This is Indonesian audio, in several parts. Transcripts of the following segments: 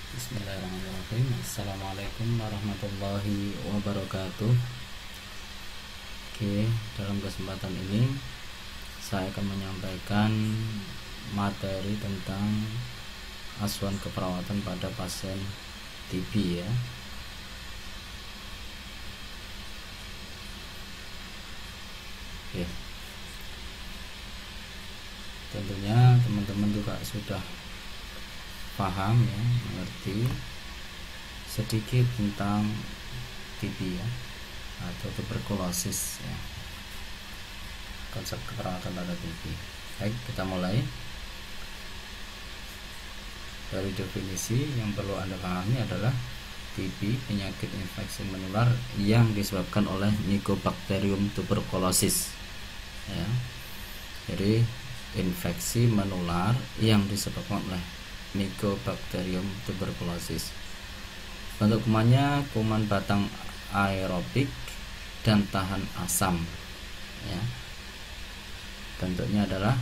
Bismillahirrahmanirrahim. Assalamualaikum warahmatullahi wabarakatuh. Oke, dalam kesempatan ini saya akan menyampaikan materi tentang asuhan keperawatan pada pasien TB ya. Oke. Tentunya teman-teman juga sudah paham ya, mengerti sedikit tentang TB ya, atau tuberkulosis ya, konsep keperawatan pada TB. Baik, kita mulai dari definisi. Yang perlu Anda pahami adalah TB penyakit infeksi menular yang disebabkan oleh Mycobacterium tuberculosis ya. Jadi infeksi menular yang disebabkan oleh Mycobacterium tuberculosis. Bentuk kumannya kuman batang aerobik dan tahan asam ya. Bentuknya adalah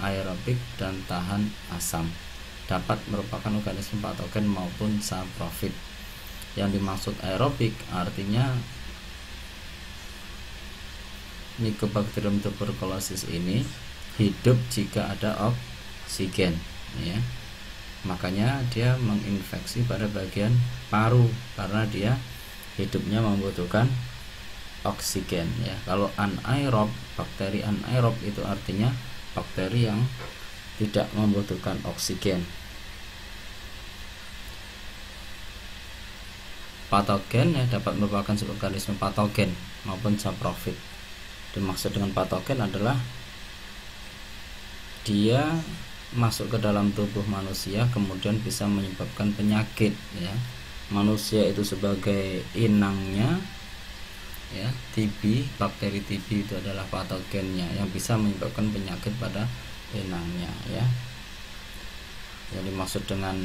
aerobik dan tahan asam. Dapat merupakan organisme patogen maupun saprofit. Yang dimaksud aerobik artinya Mycobacterium tuberculosis ini hidup jika ada oksigen ya. Makanya dia menginfeksi pada bagian paru karena dia hidupnya membutuhkan oksigen ya. Kalau anaerob, bakteri anaerob itu artinya bakteri yang tidak membutuhkan oksigen. Patogen ya dapat merupakan sebuah organisme patogen maupun saprofit. Dimaksud dengan patogen adalah dia masuk ke dalam tubuh manusia kemudian bisa menyebabkan penyakit ya. Manusia itu sebagai inangnya ya. TB, bakteri TB itu adalah patogennya yang bisa menyebabkan penyakit pada inangnya ya. Yang dimaksud dengan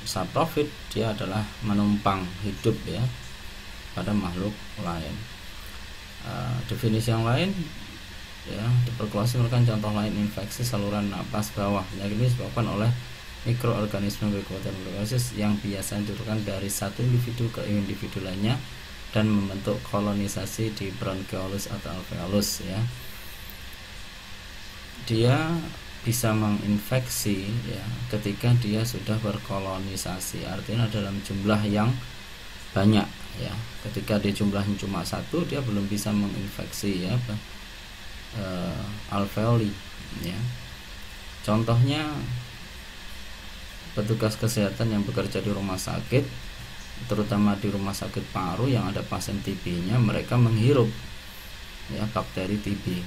saprofit, dia adalah menumpang hidup ya pada makhluk lain. Definisi yang lain ya, tuberkulosis merupakan contoh lain infeksi saluran napas bawah. Penyakit ini disebabkan oleh mikroorganisme Mycobacterium tuberculosis yang biasanya diturunkan dari satu individu ke individu lainnya dan membentuk kolonisasi di bronchioles atau alveolus ya. Dia bisa menginfeksi ya ketika dia sudah berkolonisasi, artinya dalam jumlah yang banyak ya. Ketika dia jumlahnya cuma satu, dia belum bisa menginfeksi ya alveoli ya. Contohnya petugas kesehatan yang bekerja di rumah sakit, terutama di rumah sakit paru yang ada pasien TB-nya, mereka menghirup ya bakteri TB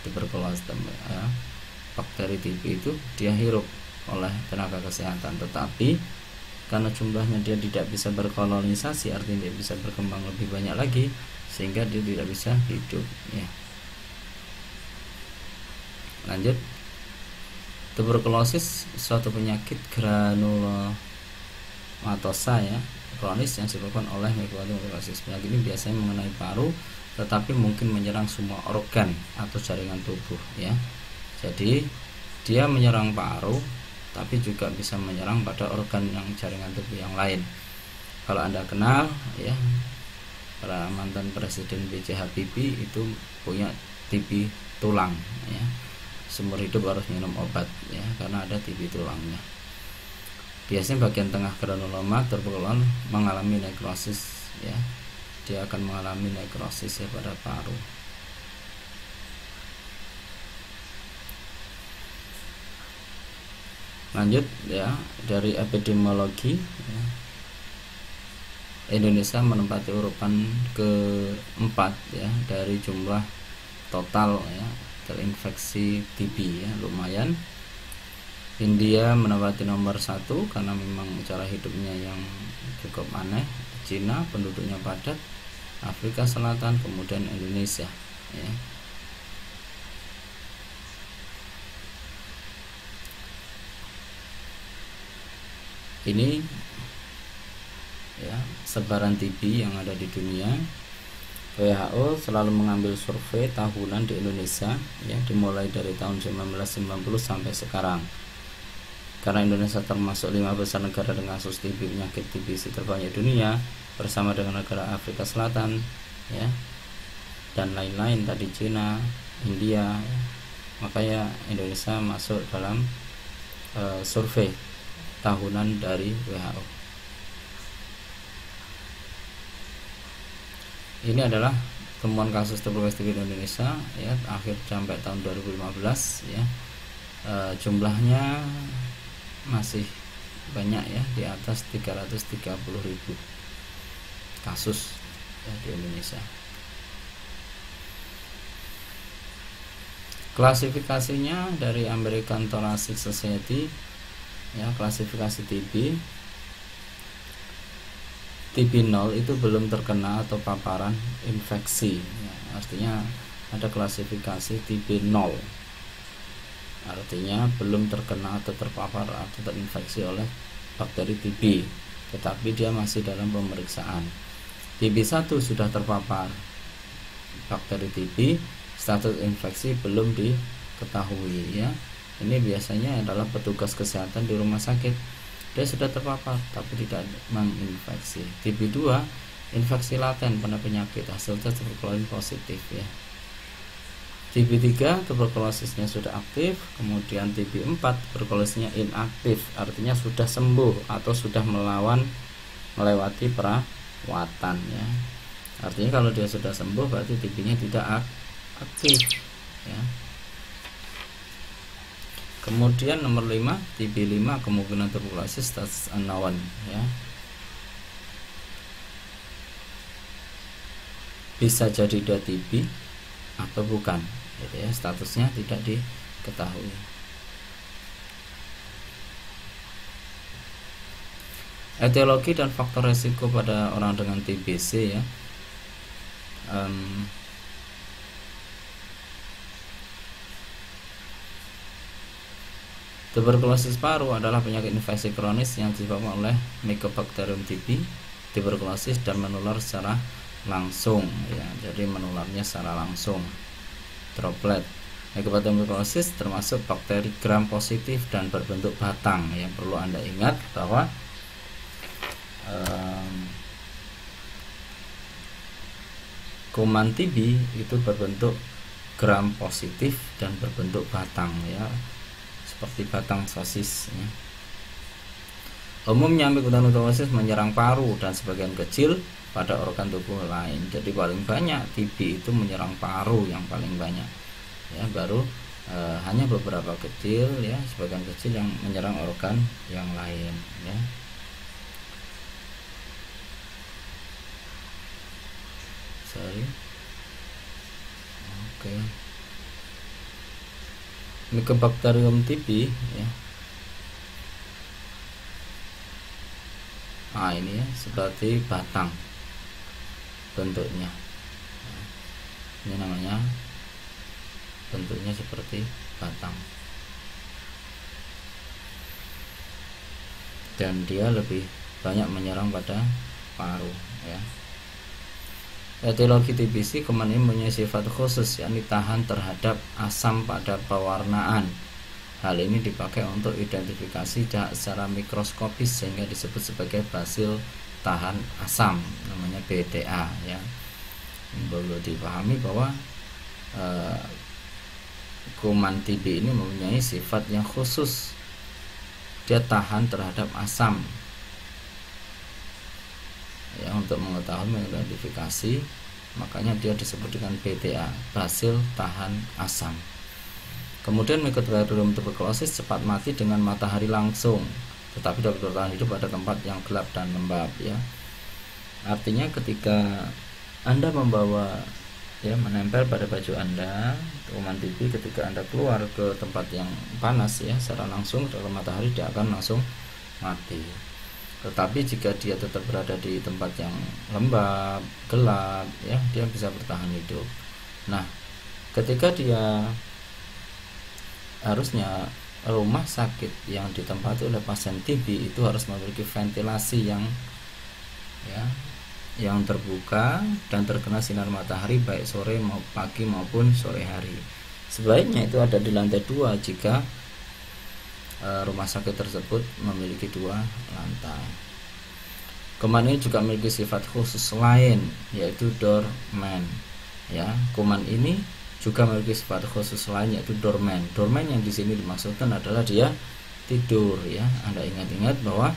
tuberkulosis ya. Bakteri TB itu dia hirup oleh tenaga kesehatan, tetapi karena jumlahnya dia tidak bisa berkolonisasi, artinya dia bisa berkembang lebih banyak lagi sehingga dia tidak bisa hidup ya. Lanjut, tuberkulosis suatu penyakit granulomatosa ya, kronis yang disebabkan oleh Mycobacterium tuberculosis. Penyakit ini biasanya mengenai paru, tetapi mungkin menyerang semua organ atau jaringan tubuh ya. Jadi dia menyerang paru, tapi juga bisa menyerang pada organ yang jaringan tubuh yang lain. Kalau Anda kenal ya, para mantan presiden B.J. Habibie itu punya TB tulang ya. Seumur hidup harus minum obat ya karena ada TB tulangnya. Biasanya bagian tengah granuloma tuberkulosis mengalami nekrosis ya. Dia akan mengalami nekrosis ya pada paru. Lanjut ya, dari epidemiologi ya. Indonesia menempati urutan keempat ya dari jumlah total ya terinfeksi TB ya, lumayan. India menempati nomor 1 karena memang cara hidupnya yang cukup aneh. Cina penduduknya padat, Afrika Selatan, kemudian Indonesia ya. Ini ya sebaran TB yang ada di dunia. WHO selalu mengambil survei tahunan di Indonesia ya, dimulai dari tahun 1990 sampai sekarang. Karena Indonesia termasuk 5 besar negara dengan kasus TB, penyakit TBC terbanyak dunia bersama dengan negara Afrika Selatan ya, dan lain-lain tadi, Cina, India ya. Makanya Indonesia masuk dalam survei tahunan dari WHO. Ini adalah temuan kasus tuberkulosis TB di Indonesia ya, akhir sampai tahun 2015 ya. Jumlahnya masih banyak ya, di atas 330.000 kasus ya, di Indonesia. Klasifikasinya dari American Thoracic Society ya, klasifikasi TB 0 itu belum terkena atau paparan infeksi ya, artinya ada klasifikasi TB 0, artinya belum terkena atau terpapar atau terinfeksi oleh bakteri TB, tetapi dia masih dalam pemeriksaan. TB 1 sudah terpapar bakteri TB, status infeksi belum diketahui ya. Ini biasanya adalah petugas kesehatan di rumah sakit, dia sudah terpapar tapi tidak menginfeksi. TB 2 infeksi laten pada penyakit, hasil tes tuberkulosis positif ya. TB 3 tuberkulosisnya sudah aktif, kemudian TB 4 tuberkulosisnya inaktif, artinya sudah sembuh atau sudah melewati perawatan ya. Artinya kalau dia sudah sembuh berarti TB-nya tidak aktif ya. Kemudian nomor 5 TB 5 kemungkinan tuberkulosis status unknown ya. Bisa jadi dia TB atau bukan gitu ya, statusnya tidak diketahui. Etiologi dan faktor resiko pada orang dengan TBC ya. Tuberkulosis paru adalah penyakit infeksi kronis yang disebabkan oleh Mycobacterium TB tuberkulosis dan menular secara langsung ya, jadi menularnya secara langsung, droplet. Mycobacterium tuberculosis termasuk bakteri gram positif dan berbentuk batang ya. Perlu Anda ingat bahwa kuman TB itu berbentuk gram positif dan berbentuk batang ya, seperti batang sosis ya. Umumnya Mycobacterium tuberculosis menyerang paru dan sebagian kecil pada organ tubuh lain. Jadi paling banyak TB itu menyerang paru yang paling banyak ya, baru hanya beberapa kecil ya, sebagian kecil yang menyerang organ yang lain ya. Oke. Mycobacterium TB ya. Nah ini ya, seperti batang bentuknya. Ini namanya bentuknya seperti batang, dan dia lebih banyak menyerang pada paru ya. Etiologi TBC kemudian mempunyai sifat khusus, yakni tahan terhadap asam pada pewarnaan. Hal ini dipakai untuk identifikasi secara mikroskopis sehingga disebut sebagai basil tahan asam, namanya BTA ya. Perlu dipahami bahwa kuman TB ini mempunyai sifat yang khusus, dia tahan terhadap asam ya. Untuk mengetahui mengidentifikasi, makanya dia disebut dengan BTA, basil tahan asam. Kemudian Mycobacterium tuberculosis cepat mati dengan matahari langsung, tetapi dapat bertahan hidup pada tempat yang gelap dan lembab ya. Artinya ketika Anda membawa ya, menempel pada baju Anda kuman TB, ketika Anda keluar ke tempat yang panas ya, secara langsung dalam matahari dia akan langsung mati. Tetapi jika dia tetap berada di tempat yang lembab, gelap ya, dia bisa bertahan hidup. Nah, ketika dia harusnya rumah sakit yang ditempati oleh pasien TB itu harus memiliki ventilasi yang terbuka dan terkena sinar matahari baik sore pagi maupun sore hari. Sebaiknya itu ada di lantai 2 jika rumah sakit tersebut memiliki 2 lantai. Kuman ini juga memiliki sifat khusus lain, yaitu doorman. Ya, kuman ini juga memiliki sifat khusus lain, yaitu doorman. Doorman yang di sini dimaksudkan adalah dia tidur. Ya, Anda ingat-ingat bahwa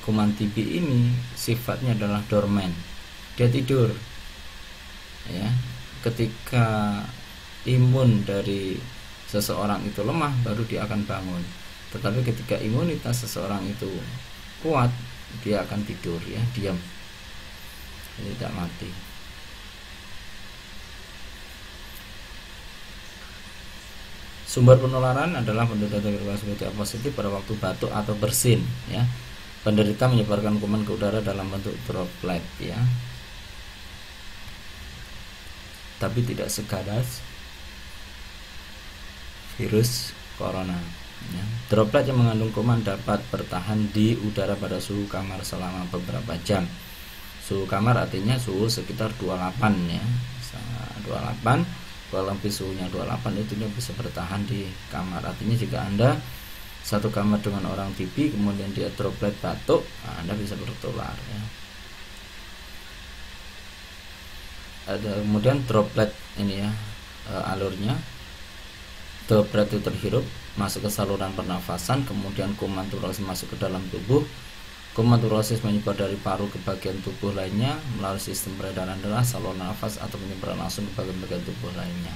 kuman TB ini sifatnya adalah doorman. Dia tidur. Ya, ketika imun dari seseorang itu lemah, baru dia akan bangun. Tetapi ketika imunitas seseorang itu kuat, dia akan tidur, ya, diam, tidak mati. Sumber penularan adalah penderita tuberkulosis BTA positif pada waktu batuk atau bersin. Ya, penderita menyebarkan kuman ke udara dalam bentuk droplet, ya, tapi tidak seganas virus corona. Ya, droplet yang mengandung kuman dapat bertahan di udara pada suhu kamar selama beberapa jam. Suhu kamar artinya suhu sekitar 28, ya, 28. Kalau lebih suhunya 28 itu dia bisa bertahan di kamar. Artinya jika Anda satu kamar dengan orang TB kemudian dia droplet batuk, Anda bisa bertular, ya. Ada kemudian droplet ini, ya, alurnya. Droplet itu terhirup masuk ke saluran pernafasan, kemudian kuman tuberkulosis masuk ke dalam tubuh. Kuman tuberkulosis menyebar dari paru ke bagian tubuh lainnya melalui sistem peredaran darah, saluran nafas, atau menyebar langsung ke bagian-bagian tubuh lainnya.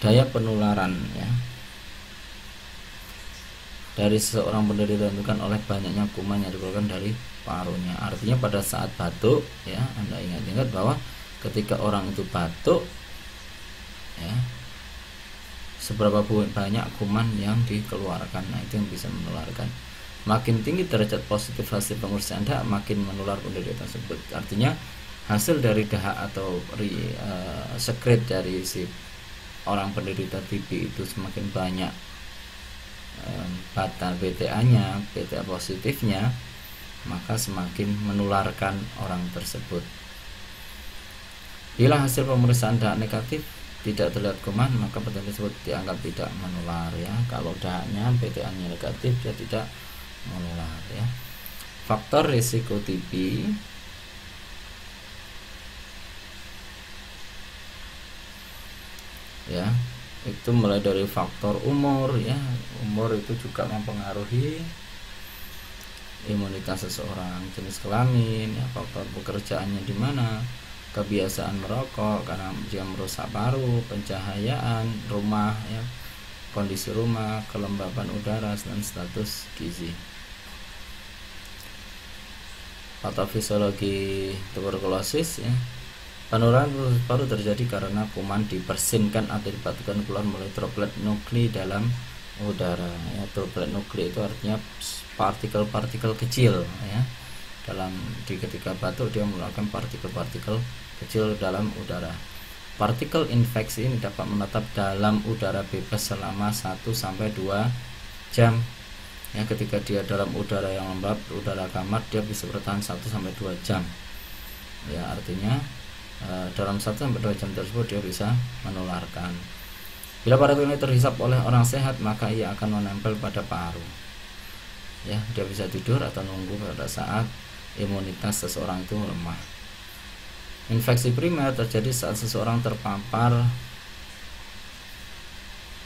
Daya penularan, ya, dari seseorang penderita ditentukan oleh banyaknya kuman yang dikeluarkan dari parunya. Artinya pada saat batuk, ya, Anda ingat-ingat bahwa ketika orang itu batuk, ya, seberapa banyak kuman yang dikeluarkan. Nah, itu yang bisa menularkan. Makin tinggi derajat positif hasil pemeriksaan dahak, makin menular penderita tersebut. Artinya hasil dari dahak atau sekret dari si orang penderita TB itu semakin banyak BTA-nya, BTA positifnya, maka semakin menularkan orang tersebut. Bila hasil pemeriksaan dahak negatif, tidak terlihat kuman, maka penderita tersebut dianggap tidak menular, ya. Kalau dahaknya BTA-nya negatif, dia tidak menular, ya. Faktor risiko TB, ya, itu mulai dari faktor umur, ya. Umur itu juga mempengaruhi imunitas seseorang, jenis kelamin, ya, faktor pekerjaannya di mana, kebiasaan merokok karena dia merusak paru, pencahayaan, rumah, ya, kondisi rumah, kelembaban udara, dan status gizi. Patofisiologi tuberkulosis, ya, penularan paru terjadi karena kuman dipersinkan atau dibatukkan keluar melalui droplet nuklei dalam udara, ya. Droplet nuklei itu artinya partikel-partikel kecil, ya. Ketika batuk dia mengeluarkan partikel-partikel kecil dalam udara. Partikel infeksi ini dapat menetap dalam udara bebas selama 1-2 jam. Ya, ketika dia dalam udara yang lembab, udara kamar, dia bisa bertahan 1-2 jam. Ya, artinya dalam 1-2 jam tersebut dia bisa menularkan. Bila partikel ini terhisap oleh orang sehat, maka ia akan menempel pada paru. Ya, dia bisa tidur atau nunggu pada saat imunitas seseorang itu lemah. Infeksi primer terjadi saat seseorang terpapar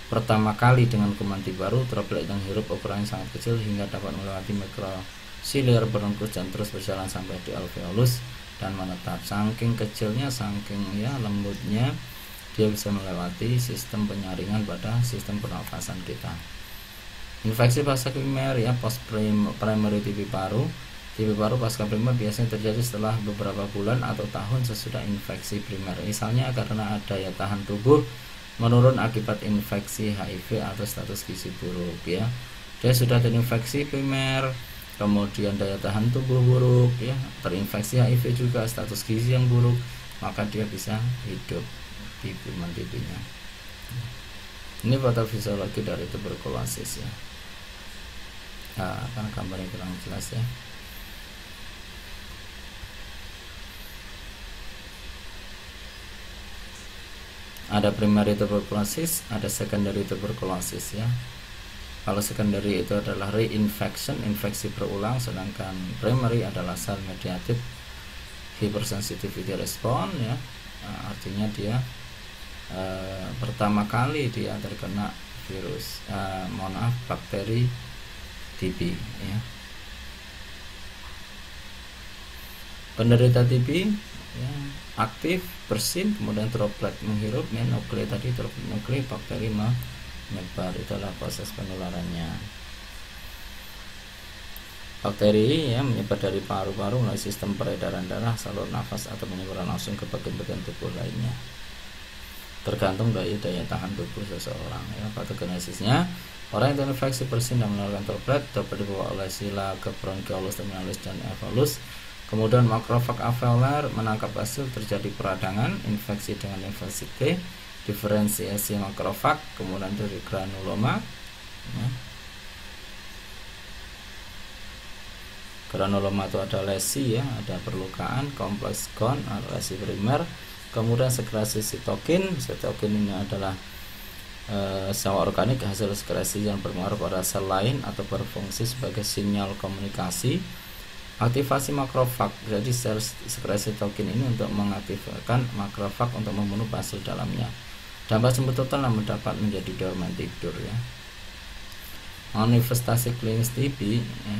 pertama kali dengan kuman TB baru. Droplet yang hirup ukurannya sangat kecil hingga dapat melewati mikrosiliar bronkus dan terus berjalan sampai di alveolus dan menetap. Saking kecilnya, saking, ya, lembutnya, dia bisa melewati sistem penyaringan pada sistem pernafasan kita. Infeksi pasca primer, ya, post primary TB paru. TB paru pasca primer biasanya terjadi setelah beberapa bulan atau tahun sesudah infeksi primer. Misalnya karena daya tahan tubuh menurun akibat infeksi HIV atau status gizi buruk, ya. Dia sudah terinfeksi primer, kemudian daya tahan tubuh buruk, ya, terinfeksi HIV juga, status gizi yang buruk, maka dia bisa hidup di kuman TB-nya. Ini patofisiologi dari tuberkulosis, ya. Nah, karena gambarnya kurang jelas, ya. Ada primary tuberculosis, ada secondary tuberculosis ya. Kalau secondary itu adalah reinfection, infeksi berulang, sedangkan primary adalah cell mediated hypersensitivity response ya. Artinya dia pertama kali dia terkena virus, bakteri TB ya. Penderita TB ya, aktif, bersin, kemudian droplet menghirup ya, nuklei tadi, droplet nuklei, bakteri menyebar, itulah proses penularannya. Bakteri ya menyebar dari paru-paru melalui sistem peredaran darah, saluran nafas, atau menyebar langsung ke bagian-bagian tubuh lainnya, tergantung dari daya tahan tubuh seseorang ya. Patogenesisnya, orang yang terinfeksi bersin dan mengeluarkan droplet dibawa oleh sila ke bronchiolus terminalis dan alveolus. Kemudian makrofag alveolar menangkap hasil, terjadi peradangan, infeksi dengan infeksi T, diferensiasi makrofag, kemudian dari granuloma ya. Granuloma itu ada lesi ya, ada perlukaan, kompleks gon, lesi primer, kemudian sekresi sitokin. Sitokin ini adalah senyawa organik hasil sekresi yang berpengaruh pada sel lain atau berfungsi sebagai sinyal komunikasi. Aktivasi makrofag, jadi sel sekresi sitokin ini untuk mengaktifkan makrofag untuk membunuh basil dalamnya. Dampak sembuh total dapat menjadi dorman tidur ya. Manifestasi klinis TB ya.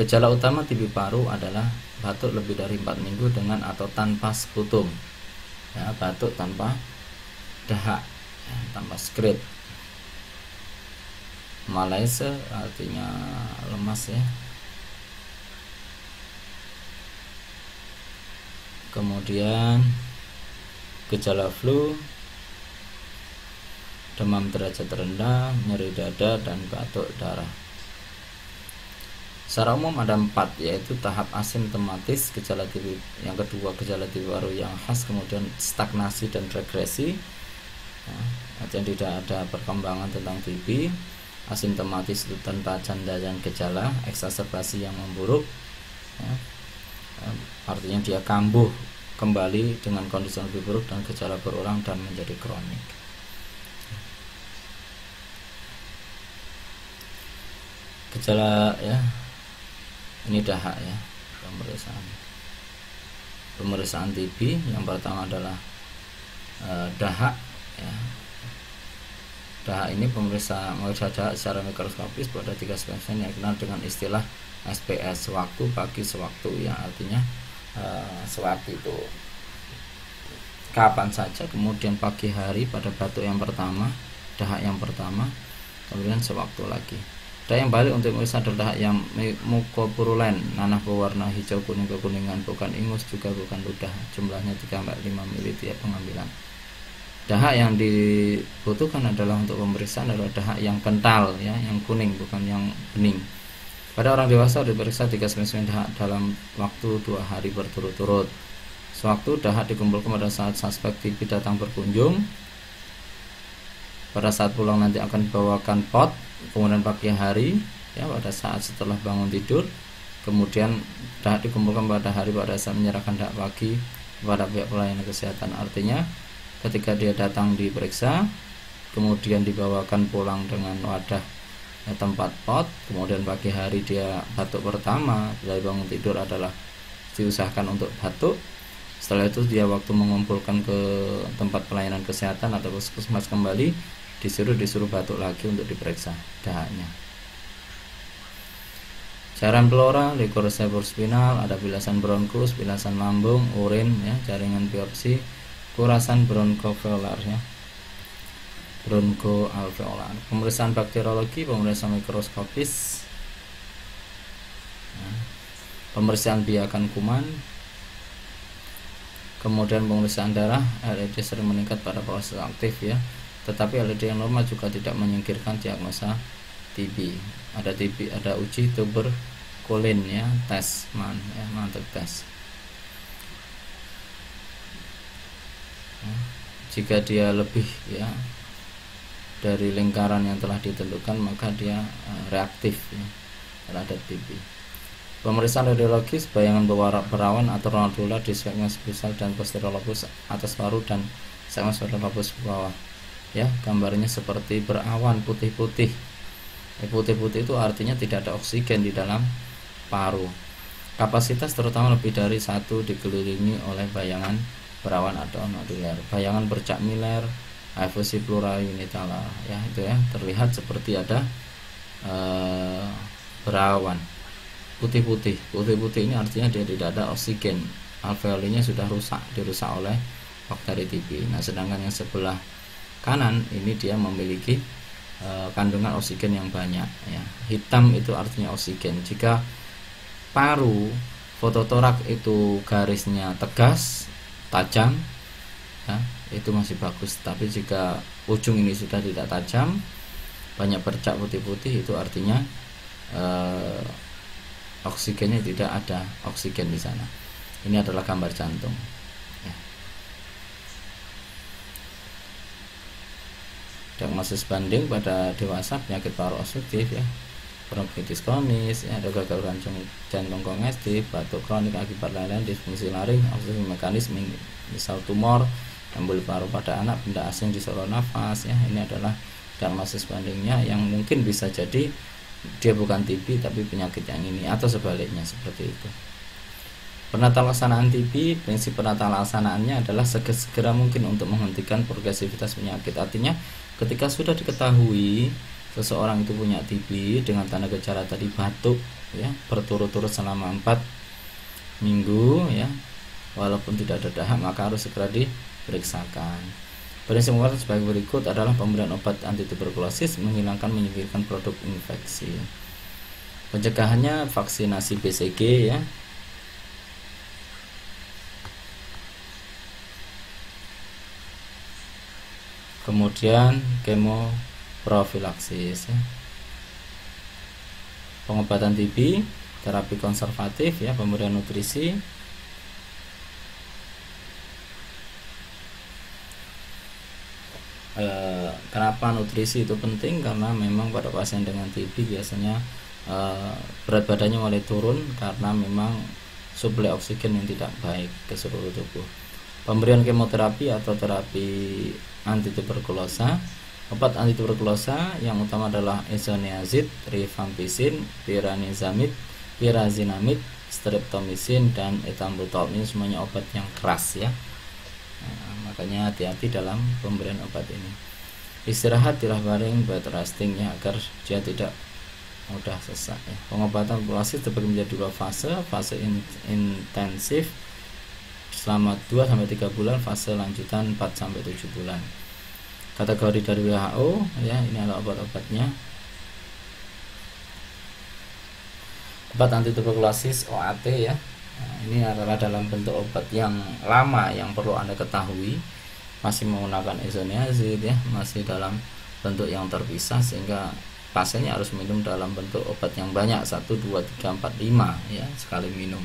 Gejala utama TB paru adalah batuk lebih dari 4 minggu dengan atau tanpa sputum ya, batuk tanpa dahak ya, tanpa skrit. Malaise artinya lemas ya. Kemudian gejala flu, demam derajat rendah, nyeri dada, dan batuk darah. Secara umum ada 4, yaitu tahap asimptomatis gejala TB, yang kedua gejala TB paru yang khas, kemudian stagnasi dan regresi ya, artinya tidak ada perkembangan tentang TB. Asimptomatis itu tanpa tanda dan gejala, eksaserbasi yang memburuk ya, artinya dia kambuh kembali dengan kondisi yang lebih buruk dan gejala berulang dan menjadi kronik. Gejala ya, ini dahak ya, pemeriksaan TB yang pertama adalah dahak ya. Dahak ini pemeriksa dahak secara mikroskopis pada 3 spesimen yang dikenal dengan istilah SPS, sewaktu pagi sewaktu ya, artinya sewaktu itu kapan saja, kemudian pagi hari pada batuk yang pertama, dahak yang pertama, kemudian sewaktu lagi. Dahak yang balik untuk memeriksa adalah dahak yang mukopurulen, nanah berwarna hijau kuning kekuningan, bukan ingus juga bukan ludah, jumlahnya 3-5 ml tiap pengambilan. Dahak yang dibutuhkan adalah untuk pemeriksaan adalah dahak yang kental ya, yang kuning bukan yang bening. Pada orang dewasa diperiksa 3 spesimen dahak dalam waktu 2 hari berturut-turut. Sewaktu dahak dikumpulkan pada saat suspek TB datang berkunjung. Pada saat pulang nanti akan dibawakan pot, kemudian pagi hari ya, pada saat setelah bangun tidur. Kemudian dahak dikumpulkan pada hari pada saat menyerahkan dahak pagi kepada pihak pelayanan kesehatan. Artinya ketika dia datang diperiksa, kemudian dibawakan pulang dengan wadah ya, tempat pot, kemudian pagi hari dia batuk pertama dari bangun tidur adalah diusahakan untuk batuk. Setelah itu dia waktu mengumpulkan ke tempat pelayanan kesehatan atau puskesmas kembali, disuruh batuk lagi untuk diperiksa dahaknya. Cairan pleura, likur cerebrospinal, ada bilasan bronkus, bilasan lambung, urin ya, jaringan biopsi, kurasan bronkoalveolar ya, bronkoalveolar. Pemeriksaan bakteriologi, pemeriksaan mikroskopis ya, pemeriksaan biakan kuman, kemudian pemeriksaan darah. LED sering meningkat pada proses aktif ya, tetapi LED yang normal juga tidak menyingkirkan diagnosa TB. Ada TB, ada uji tuberkulin ya, tes ya, mantap tes. Jika dia lebih ya dari lingkaran yang telah ditentukan, maka dia reaktif ya, terhadap TB. Pemeriksaan radiologis bayangan berawan atau radula di segmen subusal dan posterior lobus atas paru dan segmen posterior lobus bawah. Ya, gambarnya seperti berawan putih-putih. Putih-putih itu artinya tidak ada oksigen di dalam paru. Kapasitas terutama lebih dari 1 dikelilingi oleh bayangan berawan atau nodular. Bayangan bercak miler, efusi pleural unitalar. Ya, itu ya, terlihat seperti ada berawan putih-putih ini artinya dia tidak ada oksigen, alveolinya sudah dirusak oleh bakteri TB. Nah, sedangkan yang sebelah kanan ini dia memiliki kandungan oksigen yang banyak ya. Hitam itu artinya oksigen. Jika paru fototorak itu garisnya tegas, tajam ya, itu masih bagus. Tapi jika ujung ini sudah tidak tajam, banyak bercak putih-putih, itu artinya oksigennya tidak ada oksigen di sana. Ini adalah gambar jantung. Ya. Diagnosis banding pada dewasa penyakit paru obstruktif ya, bronkitis kronis, ya, ada gagal jantung kongestif, batuk kronik akibat lain-lain, disfungsi laring, obstruksi mekanisme, misal tumor, emboli paru pada anak, benda asing di saluran nafas ya. Ini adalah diagnosis bandingnya yang mungkin bisa jadi dia bukan TB tapi penyakit yang ini, atau sebaliknya seperti itu. Penata laksanaan TB, prinsip penata laksanaannya adalah segera mungkin untuk menghentikan progresivitas penyakit. Artinya ketika sudah diketahui seseorang itu punya TB dengan tanda gejala tadi batuk ya berturut-turut selama 4 minggu ya, walaupun tidak ada dahak, maka harus segera diperiksakan. Prinsip pengobatan sebagai berikut adalah pemberian obat anti tuberkulosis, menghilangkan menyingkirkan produk infeksi. Pencegahannya vaksinasi BCG ya. Kemudian kemoprofilaksis ya. Pengobatan TB, terapi konservatif ya, pemberian nutrisi. Kenapa nutrisi itu penting? Karena memang pada pasien dengan TB biasanya berat badannya mulai turun karena memang suplai oksigen yang tidak baik ke seluruh tubuh. Pemberian kemoterapi atau terapi anti tuberkulosa. Obat anti tuberkulosa yang utama adalah isoniazid, rifampicin, piranezamid, pirazinamid, streptomycin, dan ethambutol. Ini semuanya obat yang keras ya. Nah, makanya hati-hati dalam pemberian obat ini. Istirahat, tilah baring, bed resting ya, agar dia tidak mudah sesak ya. Pengobatan tuberkulosis terbagi menjadi 2 fase. Fase intensif selama 2-3 bulan, fase lanjutan 4-7 bulan. Kategori dari WHO ya, ini adalah obat-obatnya. Obat anti tuberkulosis OAT ya. Nah, ini adalah dalam bentuk obat yang lama yang perlu Anda ketahui, masih menggunakan isoniazid ya, masih dalam bentuk yang terpisah, sehingga pasiennya harus minum dalam bentuk obat yang banyak, 1, 2, 3, 4, 5 ya sekali minum.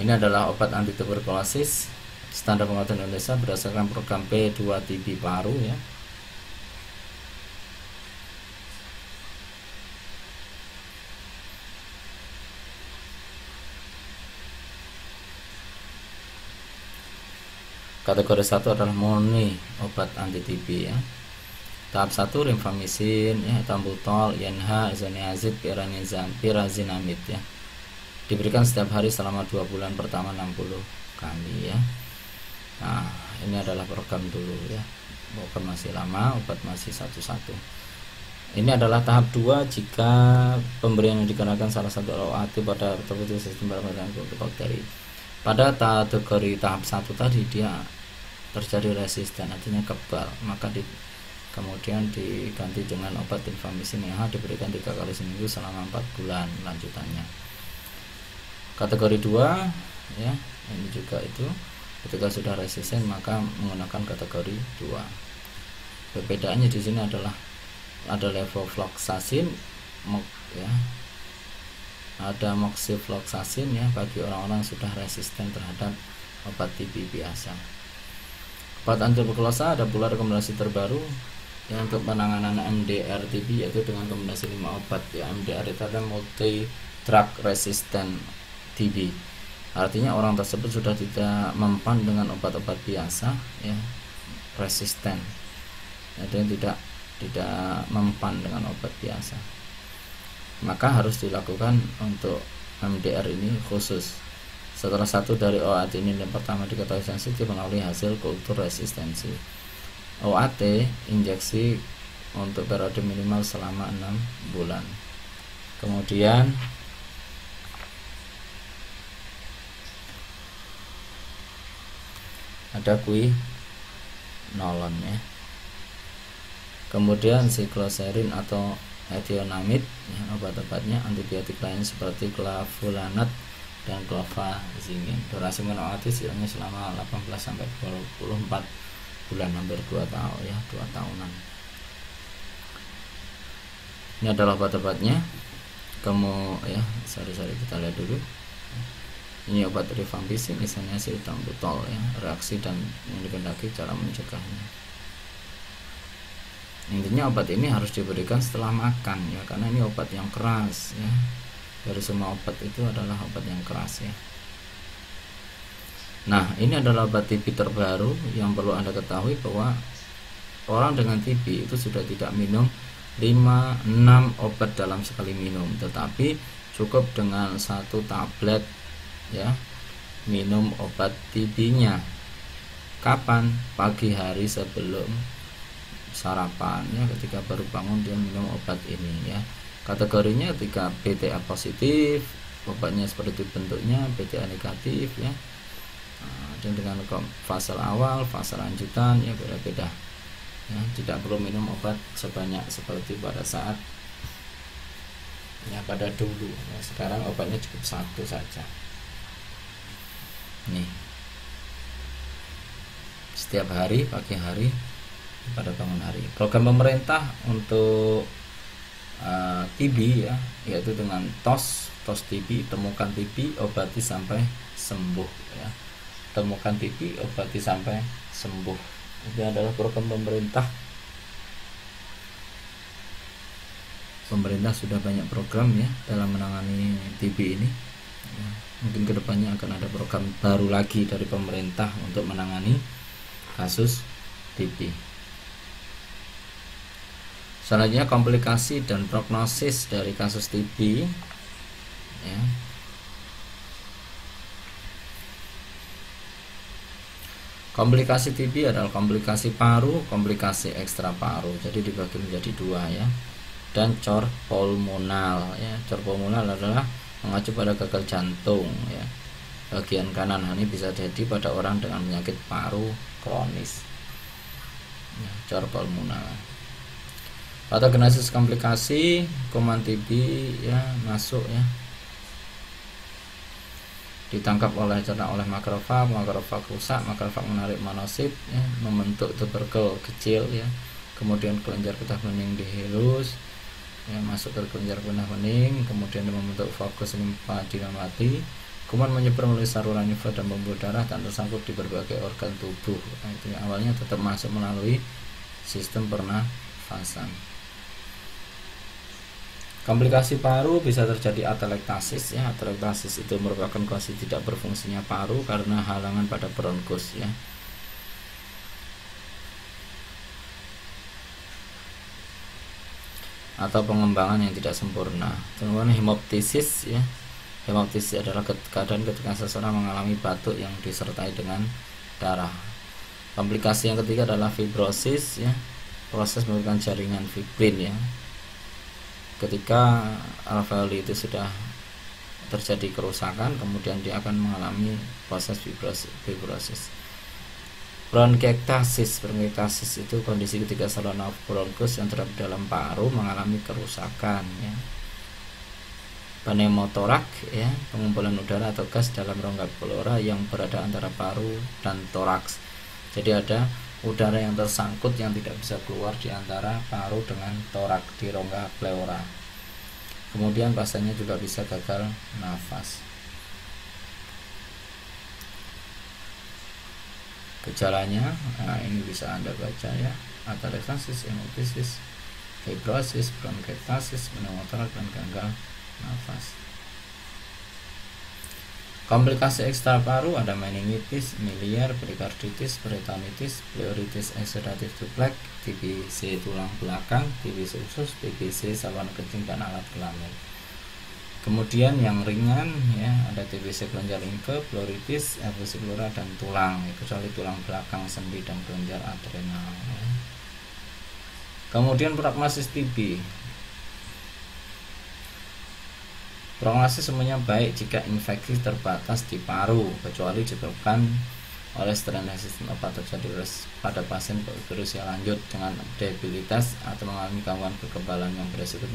Ini adalah obat anti tuberkulosis standar pengobatan Indonesia berdasarkan program P2 TB paru ya. Kategori 1 adalah murni obat anti TB ya. Tahap 1 rifampicin ya, ethambutol, INH, isoniazid, pirazinamid ya. Diberikan setiap hari selama 2 bulan pertama 60 kali ya. Nah, ini adalah program dulu ya. Program masih lama, obat masih 1-1. Ini adalah tahap 2 jika pemberian yang dikenakan salah satu OAT pada terbentuk sistem pernafasan bakteri. Pada kategori tahap 1 tadi dia terjadi resisten, artinya kebal, maka kemudian diganti dengan obat rifampicin yang diberikan 3 kali seminggu selama 4 bulan lanjutannya. Kategori 2 ya, ini juga itu ketika sudah resisten maka menggunakan kategori 2. Perbedaannya di sini adalah ada levofloxacin ya, ada moxifloxacin ya bagi orang-orang sudah resisten terhadap obat TB biasa. Obat anti tuberkulosa ada pula rekomendasi terbaru ya untuk penanganan MDR TB yaitu dengan kombinasi 5 obat ya. MDR itu adalah multi drug resistant TB, artinya orang tersebut sudah tidak mempan dengan obat-obat biasa ya, resisten, jadi tidak mempan dengan obat biasa, maka harus dilakukan untuk MDR ini khusus. Setelah satu dari OAT ini yang pertama diketahui sensitif melalui hasil kultur resistensi. OAT injeksi untuk periode minimal selama 6 bulan. Kemudian ada quinolon ya. Kemudian sikloserin atau ethionamid ya, obat-obatnya antibiotik lain seperti clavulanat dan clofazimine. Durasi monoaktif istilahnya selama 18 sampai 24 bulan, hampir 2 tahun ya, 2 tahunan. Ini adalah obat-obatnya. Kamu ya, sorry kita lihat dulu. Ini obat rifampicin misalnya sildenafil ya, reaksi dan yang dikehendaki cara mencegahnya. Intinya obat ini harus diberikan setelah makan ya, karena ini obat yang keras ya. Dari semua obat itu adalah obat yang keras ya. Nah, ini adalah obat TB terbaru yang perlu Anda ketahui, bahwa orang dengan TB itu sudah tidak minum 5-6 obat dalam sekali minum, tetapi cukup dengan 1 tablet ya, minum obat TB-nya. Kapan? Pagi hari sebelum sarapan ya, ketika baru bangun dia minum obat ini ya. Kategorinya ketika BTA positif, obatnya seperti itu bentuknya, BTA negatif ya. Dan dengan fase awal, fase lanjutan ya beda-beda ya. Tidak perlu minum obat sebanyak seperti pada saat ya pada dulu ya. Sekarang obatnya cukup 1 saja nih, setiap hari, pagi hari pada bangun hari. Program pemerintah untuk TB ya, yaitu dengan TOS TB, temukan TB, obati sampai sembuh ya. Temukan TB, obati sampai sembuh. Ini adalah program pemerintah. Pemerintah sudah banyak program ya dalam menangani TB ini ya. Mungkin kedepannya akan ada program baru lagi dari pemerintah untuk menangani kasus TB. Selanjutnya komplikasi dan prognosis dari kasus TB ya. Komplikasi TB adalah komplikasi paru, komplikasi ekstra paru. Jadi dibagi menjadi 2 ya. Dan cor pulmonal ya. Cor pulmonal adalah mengacu pada gagal jantung ya, bagian kanan. Ini bisa jadi pada orang dengan penyakit paru kronis ya, cor pulmonal. Patogenesis komplikasi kuman TB ya masuk ya, ditangkap oleh cerna oleh makrofag rusak, makrofag menarik monosit ya, membentuk tuberkel kecil ya, kemudian kelenjar getah bening dihilus ya, masuk ke kelenjar getah bening, kemudian membentuk vagus limfa dinamati, kuman menyebar melalui saluran limfa dan pembuluh darah dan tersangkut di berbagai organ tubuh. Nah, itu yang awalnya tetap masuk melalui sistem pernafasan. Komplikasi paru bisa terjadi atelektasis ya. Atelektasis itu merupakan kondisi tidak berfungsinya paru karena halangan pada bronkus ya. Atau pengembangan yang tidak sempurna. Kemudian hemoptisis ya. Hemoptisis adalah keadaan ketika seseorang mengalami batuk yang disertai dengan darah. Komplikasi yang ketiga adalah fibrosis ya. Proses memberikan jaringan fibrin ya. Ketika alveoli itu sudah terjadi kerusakan, kemudian dia akan mengalami proses fibrosis. Bronkiektasis itu kondisi ketika saluran bronkus yang terdapat dalam paru mengalami kerusakan ya. Pneumotorak ya, pengumpulan udara atau gas dalam rongga pleura yang berada antara paru dan toraks. Jadi ada udara yang tersangkut yang tidak bisa keluar di antara paru dengan torak di rongga pleura. Kemudian pasiennya juga bisa gagal nafas. Gejalanya, nah ini bisa Anda baca ya. atelektasis, hemoptysis, fibrosis, bronkiektasis, pneumotorak, dan gagal nafas. Komplikasi ekstra paru ada meningitis, miliar, perikarditis, peritonitis, pleuritis eksudatif duplek, TBC tulang belakang, TBC usus, TBC saluran kencing dan alat kelamin. Kemudian yang ringan ya ada TBC kelenjar limfe, pleuritis, efusi pleura dan tulang, kecuali tulang belakang, sendi dan kelenjar adrenal. Ya. Kemudian prognosis TB. Prognosis semuanya baik jika infeksi terbatas di paru, kecuali disebabkan oleh stenosis atau terjadi pada pasien berusia lanjut dengan debilitas atau mengalami gangguan kekebalan yang beresiko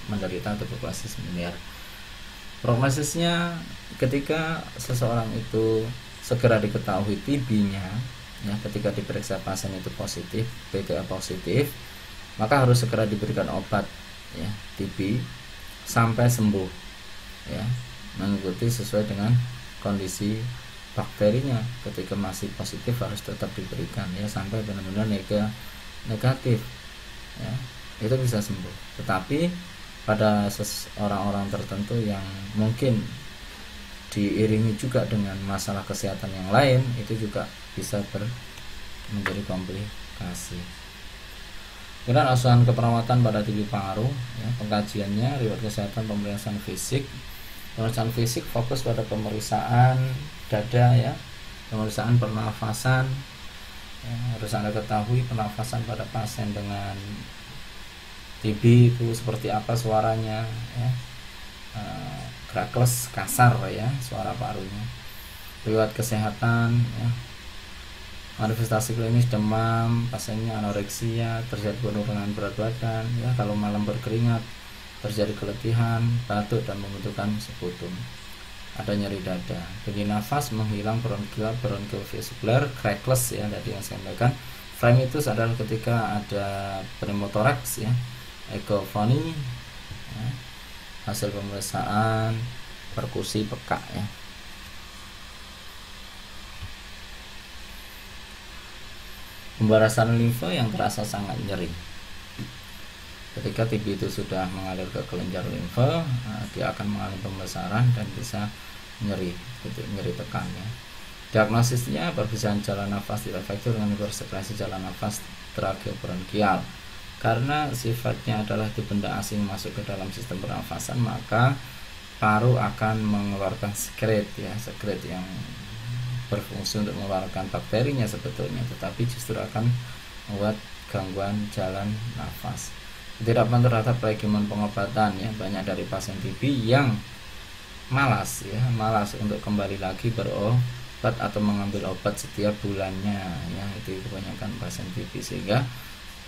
menderita tuberkulosis miliar. Prognosisnya ketika seseorang itu segera diketahui TB-nya, ya, ketika diperiksa pasien itu positif, PTA positif, maka harus segera diberikan obat ya TB sampai sembuh ya, mengikuti sesuai dengan kondisi bakterinya. Ketika masih positif harus tetap diberikan ya sampai benar-benar negatif ya, itu bisa sembuh. Tetapi pada orang-orang tertentu yang mungkin diiringi juga dengan masalah kesehatan yang lain, itu juga bisa menjadi komplikasi. Kemudian asuhan keperawatan pada TB paru ya, pengkajiannya, riwayat kesehatan, pemeriksaan fisik. Pemeriksaan fisik fokus pada pemeriksaan dada ya, pemeriksaan pernafasan ya, harus Anda ketahui pernafasan pada pasien dengan TB itu seperti apa suaranya ya, krakles, kasar ya suara parunya. Riwayat kesehatan ya, manifestasi klinis demam, pasiennya anoreksia, terjadi penurunan berat badan ya, kalau malam berkeringat, terjadi keletihan, batuk dan membutuhkan sekutum, ada nyeri dada, bunyi nafas menghilang, bronkial vesikuler, crackless ya tadi yang saya sampaikan. Frame itu adalah ketika ada pneumotoraks ya, ekofoni ya, hasil pemeriksaan perkusi peka ya. Pembarasan limfe yang terasa sangat nyeri. Ketika TB itu sudah mengalir ke kelenjar limfe, dia akan mengalami pembesaran dan bisa nyeri, nyeri tekan ya. Diagnosisnya perpisahan jalan nafas tidak efektif dengan hipersekresi jalan nafas tracheobronchial. Karena sifatnya adalah di benda asing masuk ke dalam sistem pernafasan, maka paru akan mengeluarkan sekret ya, sekret yang berfungsi untuk mengeluarkan bakterinya sebetulnya, tetapi justru akan membuat gangguan jalan nafas. Ketidakpuasan terhadap regimen pengobatan ya, banyak dari pasien TB yang malas ya, malas untuk kembali lagi berobat atau mengambil obat setiap bulannya ya, itu kebanyakan pasien TB, sehingga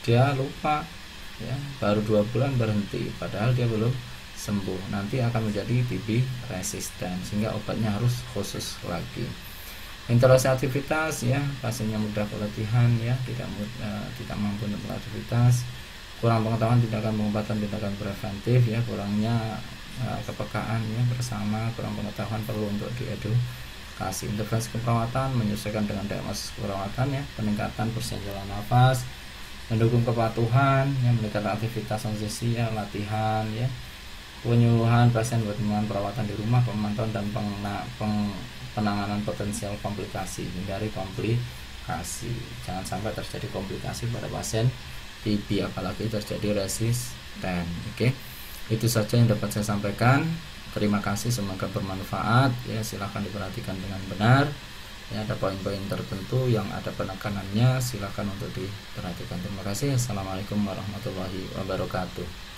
dia lupa ya, baru 2 bulan berhenti padahal dia belum sembuh, nanti akan menjadi TB resisten sehingga obatnya harus khusus lagi. Interupsi aktivitas ya, pasiennya mudah keletihan ya, tidak mampu untuk beraktivitas, kurang pengetahuan tindakan preventif ya, kurangnya kepekaan ya bersama, kurang pengetahuan perlu untuk diedukasi. Intervensi keperawatan menyesuaikan dengan diagnosis keperawatan ya, peningkatan persiapan jalan nafas, mendukung kepatuhan yang meningkatkan aktivitas sosial, latihan ya, penyuluhan pasien buat perawatan di rumah, pemantauan dan penanganan potensial komplikasi, hindari komplikasi, jangan sampai terjadi komplikasi pada pasien TB apalagi terjadi resisten. Oke, itu saja yang dapat saya sampaikan. Terima kasih, semoga bermanfaat ya, silahkan diperhatikan dengan benar ya, ada poin-poin tertentu yang ada penekanannya, silahkan untuk diperhatikan. Terima kasih. Assalamualaikum warahmatullahi wabarakatuh.